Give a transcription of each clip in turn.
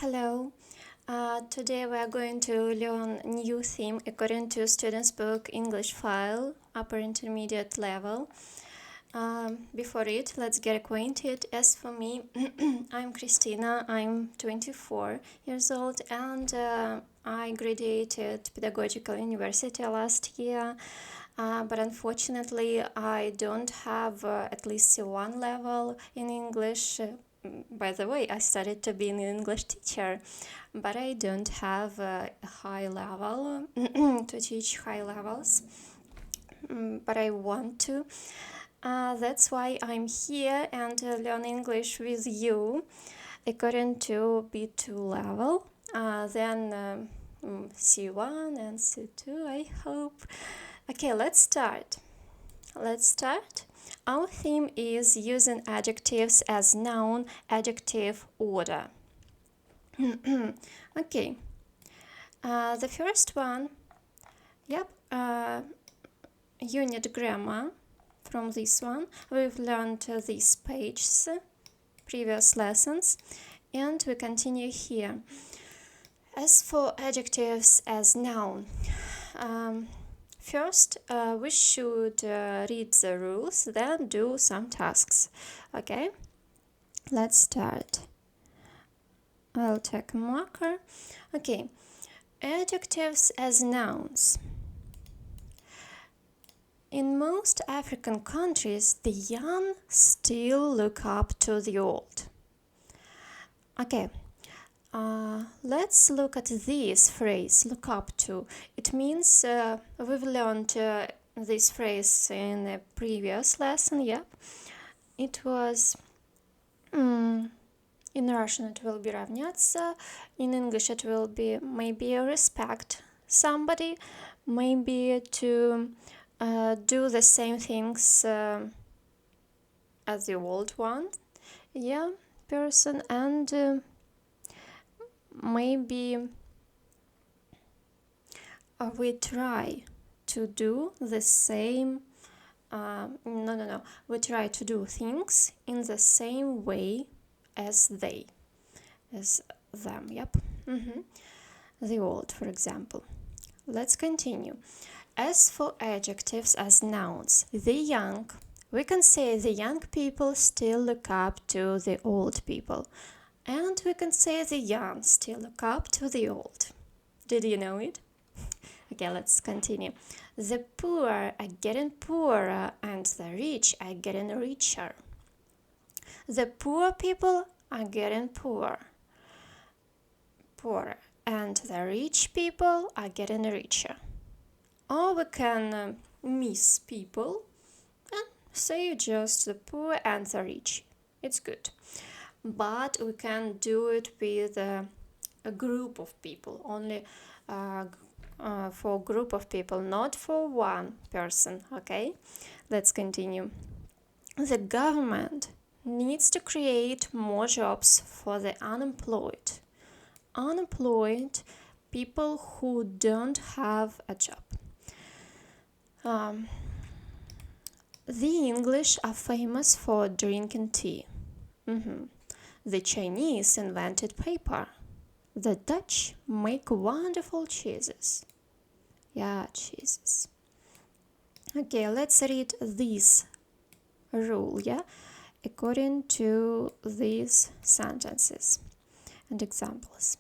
Hello. Today we are going to learn new theme according to student's book English file, upper intermediate level. Before it, let's get acquainted. As for me, I'm Christina. I'm 24 years old and I graduated Pedagogical University last year. But unfortunately, I don't have at least C1 level in English. By the way, I started to be an English teacher, but I don't have a high level to teach high levels, but I want to. That's why I'm here and learn English with you according to B2 level, then C1 and C2, I hope. Okay, let's start. Our theme is using adjectives as noun adjective order. Okay, the first one, unit grammar. From this one, we've learned these pages, previous lessons, and we continue here. As for adjectives as noun, first, we should read the rules, then do some tasks. Okay, let's start. I'll take a marker. Okay, adjectives as nouns. In most African countries, the young still look up to the old. Okay. Let's look at this phrase, look up to. It means we've learned this phrase in a previous lesson, It was, in Russian it will be равняться, in English it will be maybe respect somebody, maybe to do the same things as the old one, person, and maybe we try to do the same, we try to do things in the same way as them, the old, for example. Let's continue. As for adjectives as nouns, the young, we can say the young people still look up to the old people. And we can say the young still look up to the old. Did you know it? Okay, let's continue. The poor are getting poorer and the rich are getting richer. The poor people are getting poorer, and the rich people are getting richer. Or we can miss people and say just the poor and the rich. It's good. But we can do it with a group of people, only for a group of people, not for one person, okay? Let's continue. The government needs to create more jobs for the unemployed. Unemployed, people who don't have a job. The English are famous for drinking tea. The Chinese invented paper. The Dutch make wonderful cheeses. Cheeses. Okay, let's read this rule, according to these sentences and examples.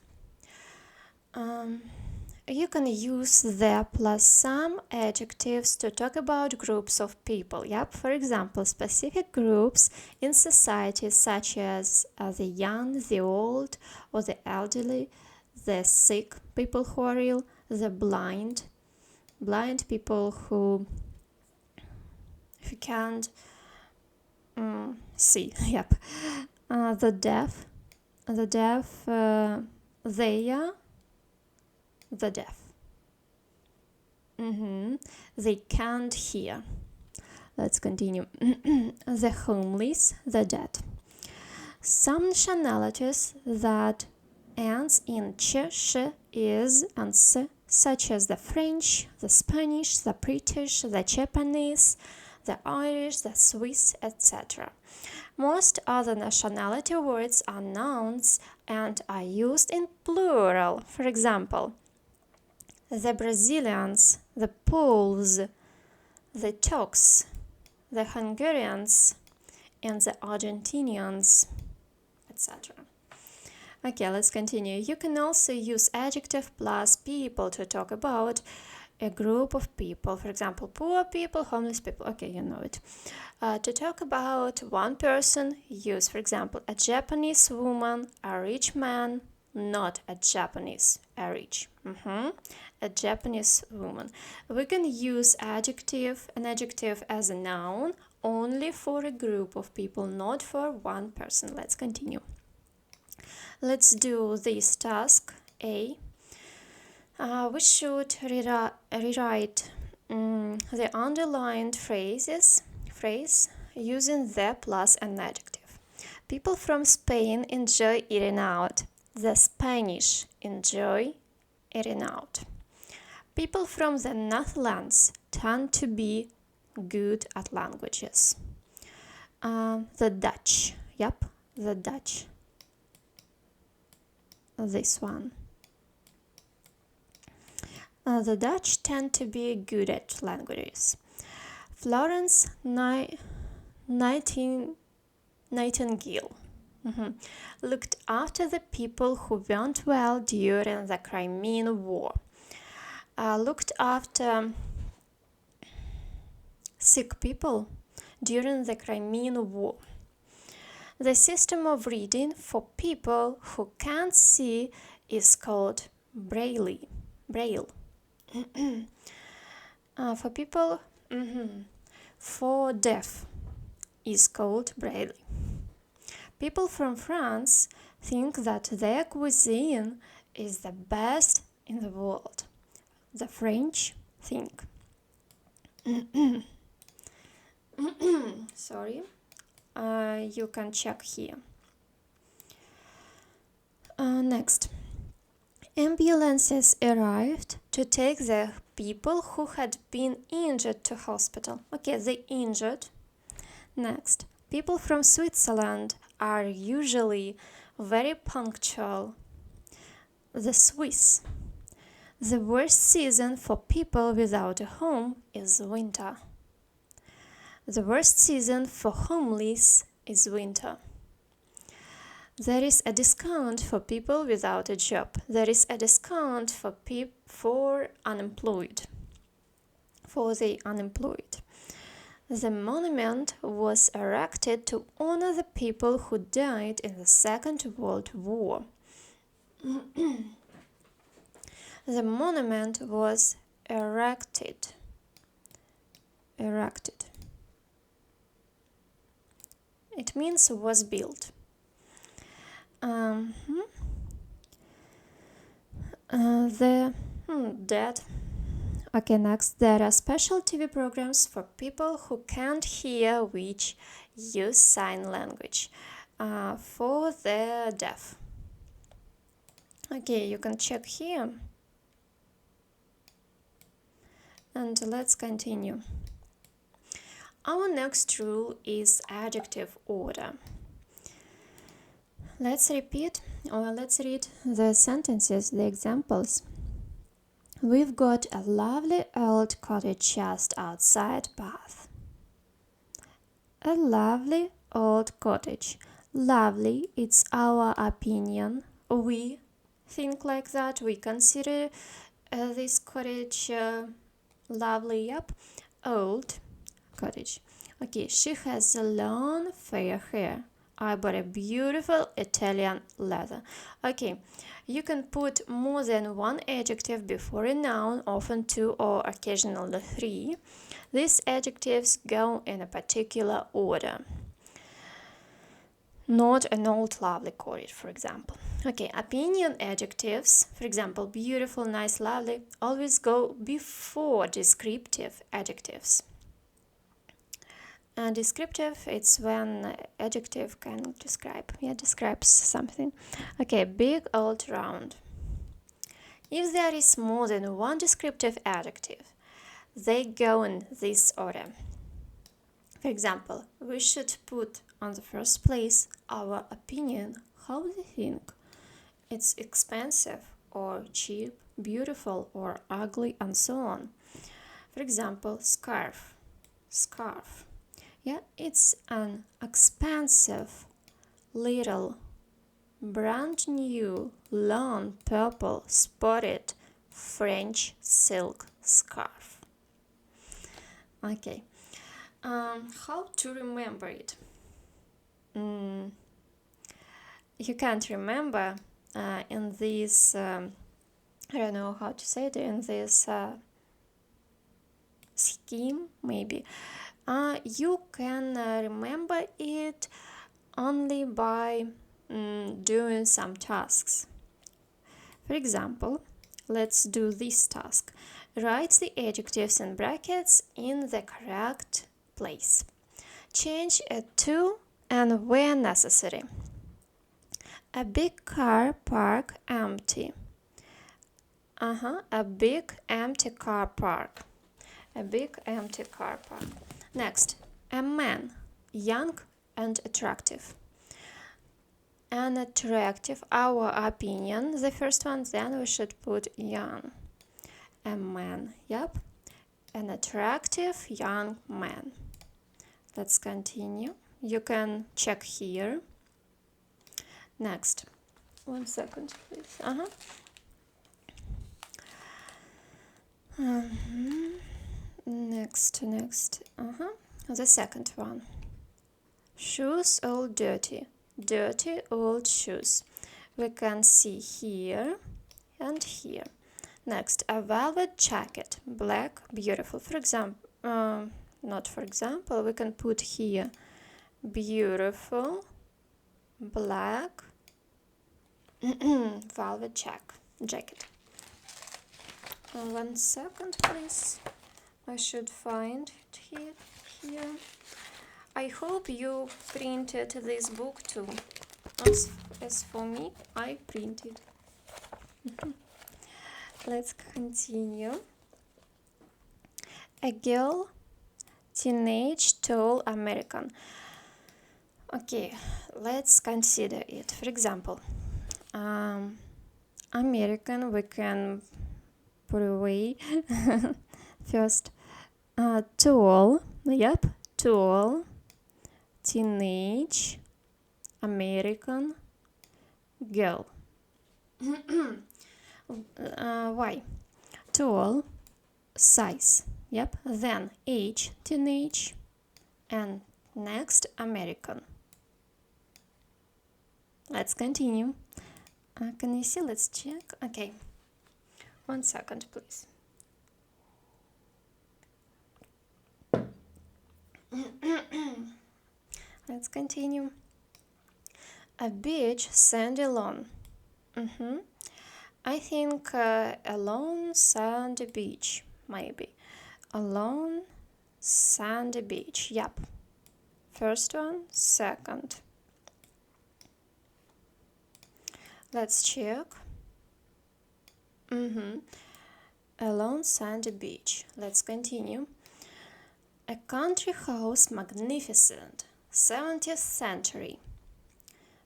You can use the plus some adjectives to talk about groups of people. For example, specific groups in society such as the young, the old, or the elderly, the sick, people who are ill, the blind people who can't see. The deaf, they are the deaf. They can't hear. Let's continue. The homeless, the dead. Some nationalities that ends in ch, sh, is, and s, such as the French, the Spanish, the British, the Japanese, the Irish, the Swiss, etc. Most other nationality words are nouns and are used in plural. For example, the Brazilians, the Poles, the Turks, the Hungarians, and the Argentinians, etc. Okay, let's continue. You can also use adjective plus people to talk about a group of people. For example, poor people, homeless people. Okay, you know it. To talk about one person, use, for example, a Japanese woman, a rich man, not a Japanese, a rich. A Japanese woman. We can use an adjective as a noun only for a group of people, not for one person. Let's continue. Let's do this task A. We should rewrite the underlined phrase using the plus an adjective. People from Spain enjoy eating out. The Spanish enjoy eating out. People from the Netherlands tend to be good at languages. The Dutch, the Dutch. This one. The Dutch tend to be good at languages. Florence Nightingale looked after the people who weren't well during the Crimean War. Looked after sick people during the Crimean War. The system of reading for people who can't see is called Braille. For people for deaf is called Braille. People from France think that their cuisine is the best in the world. The French think. Sorry. You can check here. Next. Ambulances arrived to take the people who had been injured to hospital. Okay, they injured. Next. People from Switzerland are usually very punctual. The Swiss. The worst season for people without a home is winter. The worst season for homeless is winter. There is a discount for people without a job. There is a discount for unemployed. For the unemployed. The monument was erected to honor the people who died in the Second World War. The monument was erected. It means was built. Dead. Okay, next. There are special TV programs for people who can't hear which use sign language. For the deaf. Okay, you can check here. And let's continue. Our next rule is adjective order. Let's read the sentences, the examples. We've got a lovely old cottage just outside Bath. A lovely old cottage. Lovely, it's our opinion. We think like that. We consider this cottage lovely. Old cottage. Okay, she has long fair hair. I bought a beautiful Italian leather. Okay, you can put more than one adjective before a noun, often two or occasionally three. These adjectives go in a particular order. Not an old lovely cottage, for example. Okay, opinion adjectives, for example, beautiful, nice, lovely, always go before descriptive adjectives. Descriptive, it's when adjective can describes something. Okay, big, old, round. If there is more than one descriptive adjective, they go in this order. For example, we should put on the first place our opinion. How do you think? It's expensive or cheap, beautiful or ugly, and so on. For example, scarf. Yeah, it's an expensive, little, brand new, long, purple, spotted French silk scarf. Okay. How to remember it? You can't remember in this, I don't know how to say it, in this scheme, maybe. You can remember it only by doing some tasks. For example, let's do this task. Write the adjectives in brackets in the correct place. Change a to and where necessary. A big car park empty. A big empty car park. A big empty car park. Next, a man, young and attractive. An attractive, our opinion, the first one, then we should put young. A man, yep. An attractive young man. Let's continue. You can check here. Next. 1 second, please. Next. The second one. Shoes all dirty. Dirty old shoes. We can see here and here. Next, a velvet jacket. Black, beautiful. For example, we can put here beautiful black velvet jacket. 1 second, please. I should find it here. I hope you printed this book too. As for me, I printed. Let's continue. A girl, teenage, tall, American. Okay, let's consider it. For example, American, we can put away first. Tall, yep, tall, teenage, American, girl. Why? Tall, size, yep, then age, teenage, and next American. Let's continue. Can you see? Let's check. Okay. 1 second, please. Let's continue. A beach, sandy lawn. I think a lone sandy beach, maybe. A lone sandy beach. Yep. First one, second. Let's check. A lone sandy beach. Let's continue. A country house, magnificent. 17th century.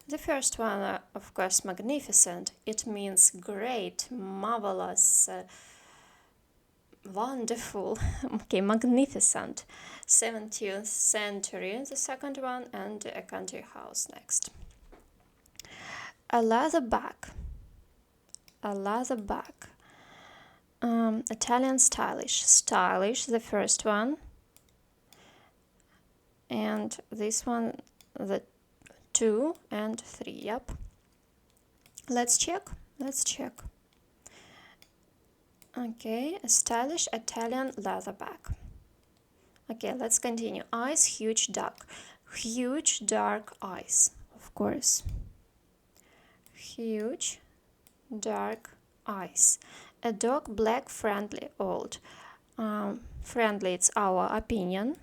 The first one, of course, magnificent. It means great, marvelous, wonderful. Okay, magnificent. 17th century, the second one, and a country house next. A leather bag. A leather bag. Italian stylish. Stylish, the first one. And this one, the 2 and 3, yep. Let's check. Okay, a stylish Italian leather bag. Okay, let's continue. Eyes, huge, dark. Huge, dark eyes, of course. Huge, dark eyes. A dog, black, friendly, old. Friendly, it's our opinion.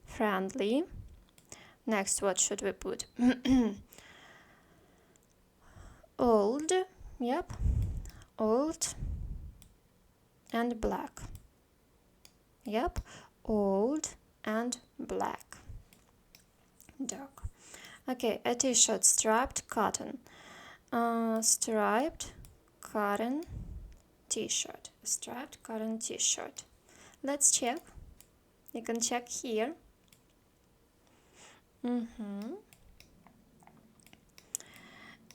Friendly. Next, what should we put? Old, yep. Old and black. Yep, old and black. Dark. Okay, a t-shirt, striped cotton. Striped cotton t-shirt. Striped cotton t-shirt. Let's check. You can check here.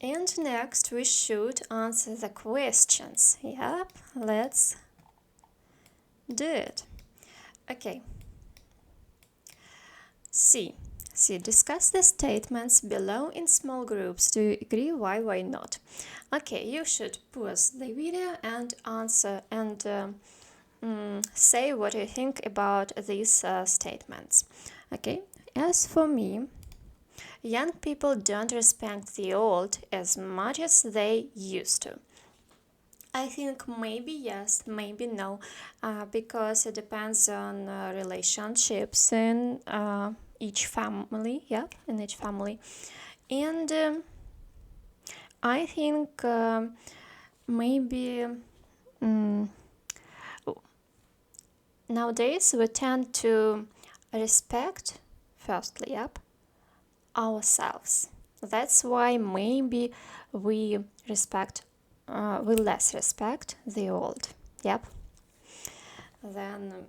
And next we should answer the questions. Yep, let's do it. Okay. C. Discuss the statements below in small groups. Do you agree? Why not? Okay, you should pause the video and answer and say what you think about these statements. Okay, as for me, young people don't respect the old as much as they used to. I think maybe yes, maybe no, because it depends on relationships in each family, in each family. And I think maybe nowadays we tend to respect, firstly, ourselves. That's why maybe we less respect the old. Then,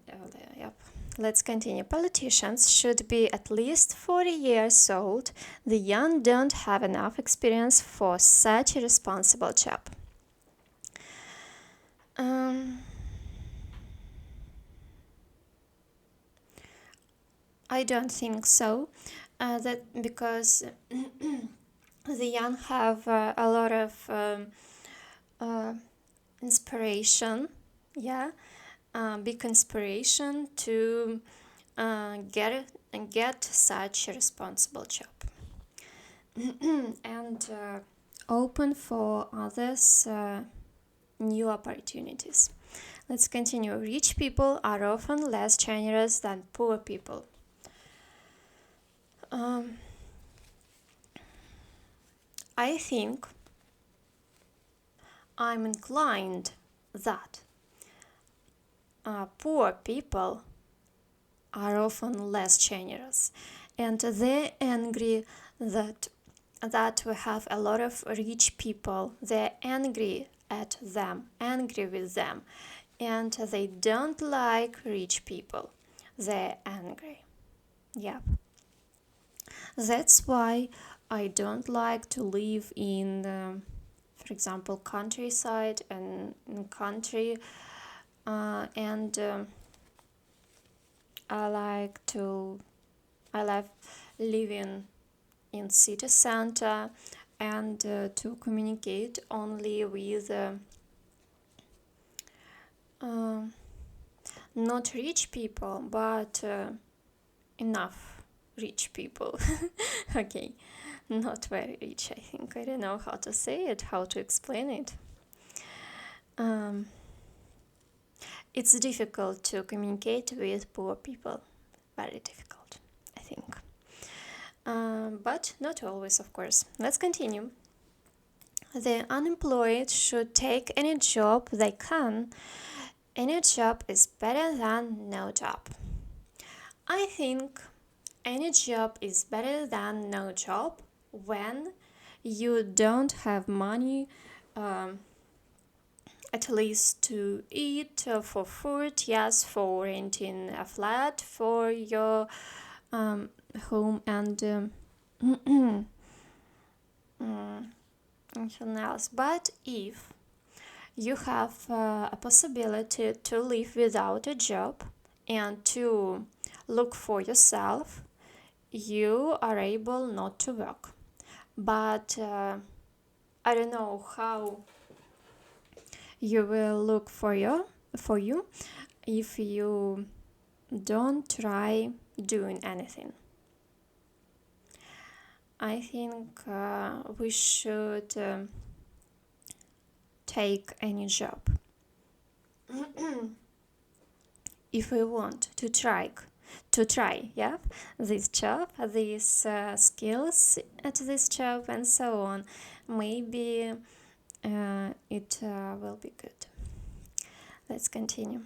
let's continue. Politicians should be at least 40 years old. The young don't have enough experience for such a responsible job. I don't think so. That because the young have a lot of inspiration, big inspiration to get such a responsible job and open for others new opportunities. Let's continue. Rich people are often less generous than poor people. I think I'm inclined that poor people are often less generous, and they're angry that we have a lot of rich people. They're angry at them, angry with them, and they don't like rich people. They're angry. That's why I don't like to live in for example, countryside and country, and I like living in city center and to communicate only with not rich people, but enough rich people. Okay. Not very rich, I think. I don't know how to say it, how to explain it. It's difficult to communicate with poor people. Very difficult, I think. But not always, of course. Let's continue. The unemployed should take any job they can. Any job is better than no job. I think any job is better than no job when you don't have money at least to eat, for food, yes, for renting a flat for your home and anything else. But if you have a possibility to live without a job and to look for yourself, you are able not to work. But I don't know how you will look for you if you don't try doing anything. I think we should take any job if we want to try this job, these skills at this job, and so on. Maybe it will be good. Let's continue.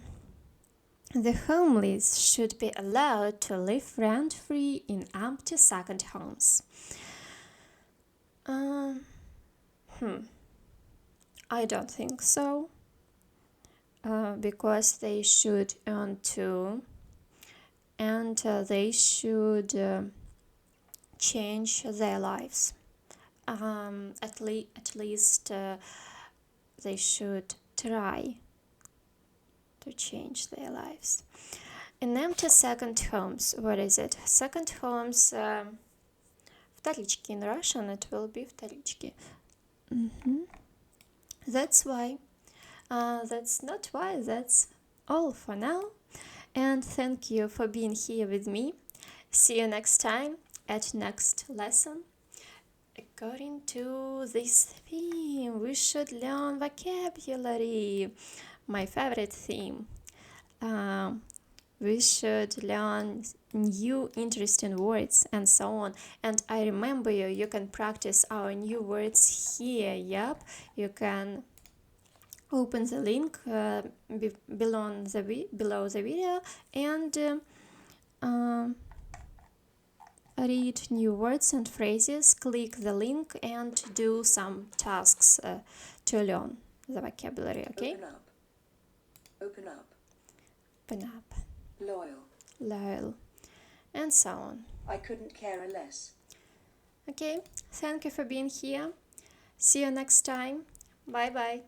The homeless should be allowed to live rent-free in empty second homes. I don't think so, because they should earn too, and they should change their lives. At least they should try to change their lives. In empty second homes, what is it? Second homes, вторички. In Russian it will be вторички. That's why. That's not why, that's all for now. And thank you for being here with me. See you next time at next lesson. According to this theme, we should learn vocabulary. My favorite theme. We should learn new interesting words and so on. And I remember you can practice our new words here. Yep, you can open the link below the video and read new words and phrases. Click the link and do some tasks to learn the vocabulary. Okay. Open up. Open up. Loyal. And so on. I couldn't care less. Okay, thank you for being here. See you next time. Bye bye.